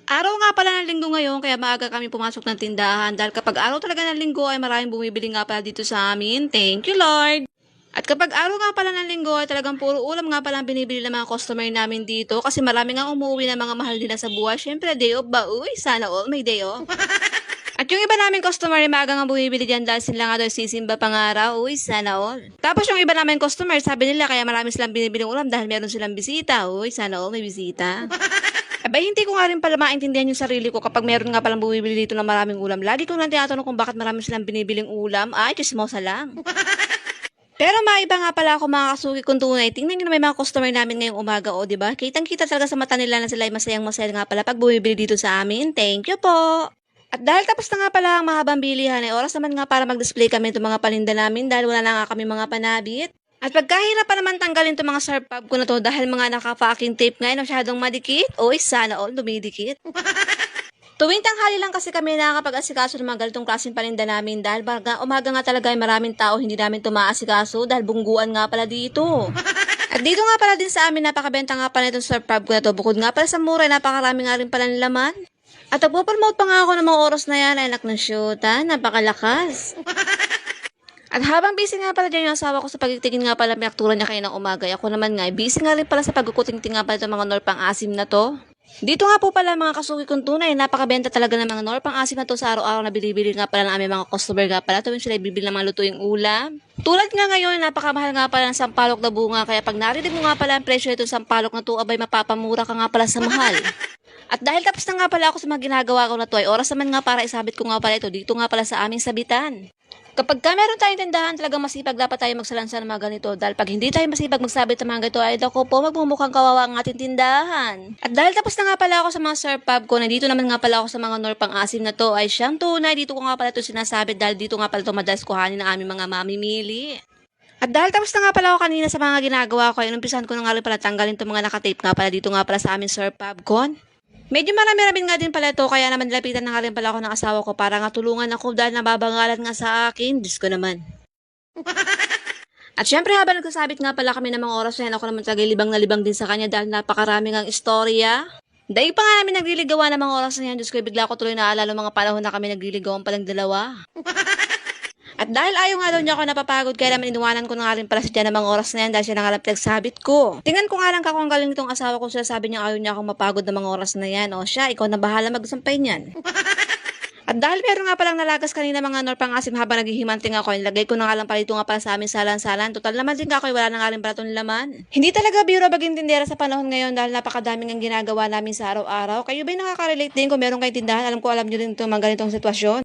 Araw nga pala ng linggo ngayon kaya maaga kami pumasok ng tindahan dahil kapag araw talaga ng linggo ay maraming bumibili nga pala dito sa amin. Thank you Lord! At kapag araw nga pala ng linggo ay talagang puro ulam nga pala ang binibili ng mga customer namin dito kasi marami nga umuwi ng mga mahal nila sa buhay. Syempre day off ba? Uy, sana all may day off. At yung iba namin customer ay maaga nga bumibili dyan dahil sila nga daw sisimba pang araw. Uy, sana all. Tapos yung iba namin customer sabi nila kaya marami silang binibiling ulam dahil meron silang bisita. Uy, sana all may bisita. Abay, hindi ko nga rin pala maintindihan yung sarili ko kapag meron nga palang bumibili dito ng maraming ulam. Lagi ko lang tinatanong kung bakit marami silang binibiling ulam. Ay, chismosa lang. Pero maiba nga pala ako mga kasuki kung tunay. Tingnan nyo na may mga customer namin ngayong umaga, o diba? Kitang-kita talaga sa mata nila na sila ay masayang-masaya nga pala pag bumibili dito sa amin. Thank you po! At dahil tapos na nga pala ang mahabang bilihan, ay oras naman nga para mag-display kami itong mga paninda namin dahil wala na nga kami mga panabit. At pagkahirap pa naman tanggalin itong mga serve pub ko na to dahil mga naka-fucking tape ngayon masyadong madikit. Oy, sana all dumidikit. Tuwing tanghali lang kasi kami nakakapag-asikaso ng mga ganitong klaseng paninda namin dahil umaga nga talaga ay maraming tao hindi namin tumaasikaso dahil bungguan nga pala dito. At dito nga pala din sa amin napakabenta nga pala itong serve pub ko na to. Bukod nga pala sa mura, napakarami nga rin pala ng laman. At nagpo-promote pa nga ako ng mga oras na yan, ay anak ng syuta, napakalakas. At habang busy nga pala dyan yung asawa ko sa pagtitingin nga pala pinaktura niya kayo ng umaga, ako naman nga, busy nga rin pala sa pagkukuting-ting nga pala itong mga norpang asim na to. Dito nga po pala mga kasuki kong tunay, napakabenta talaga ng mga norpang asim na to sa araw-araw na bilibili nga pala ng aming mga customer nga pala tuwing sila bibili ng mga lutuing ulam. Tulad nga ngayon, napakamahal nga pala ng sampalok na bunga, kaya pag narinig mo nga pala ang presyo itong sampalok na to, abay mapapamura ka nga pala sa mahal. At dahil tapos na nga pala ako sa mga ginagawa ko na to, ay oras naman nga para isabit ko nga pala ito dito nga pala sa aming sabitan. Kapag ka meron tayong tindahan, talagang masipag dapat tayo magsalansa ng mga ganito. Dahil pag hindi tayo masipag magsabit ng mga ganito, ay dako po, magmumukhang kawawa ang ating tindahan. At dahil tapos na nga pala ako sa mga serve pub ko, nandito naman nga pala ako sa mga norpang asim na to, ay siyang tunay, dito ko nga pala ito sinasabit dahil dito nga pala ito madalas kuhanin ng aming mga mamimili. At dahil tapos na nga pala ako kanina sa mga ginagawa ko, ay inumpisan ko na nga rin pala tanggalin itong mga nakatape nga pala dito nga pala sa aming serve pub ko. Medyo marami-rami nga din pala ito, kaya naman lapitan na nga rin pala ako ng asawa ko para nga tulungan ako dahil nababangalan nga sa akin. Diyos ko naman. At syempre habang nagsasabit nga pala kami ng mga oras na yan, ako naman talaga libang na libang din sa kanya dahil napakarami ng istorya. Dahil pa nga namin nagliligawan ng mga oras na yan, Diyos ko, bigla ko tuloy naalala mga panahon na kami nagliligawan palang dalawa. At dahil ayaw nga daw niya ako napapagod, kaya naman inuwanan ko na nga rin pala siya ng mga oras na yan dahil siya na nga lang pinagsabit ko. Tingnan ko nga lang kung ang galing itong asawa ko, sila sabi niya ayaw niya akong mapagod ng mga oras na yan. O siya, ikaw na bahala magsampay niyan. At dahil meron nga palang nalagas kanina mga norpang asim habang naghihimanting ako, nilagay ko na nga lang pala ito nga pala sa amin salan-salan. Total naman din ako, wala na nga rin pala itong laman. Hindi talaga biro baging tindera sa panahon ngayon dahil napakadaming ang ginagawa namin sa araw-araw. Kayo ba'y nakaka-relate din kung meron kayong tindahan? Alam ko alam nyo din itong mga ganitong sitwasyon.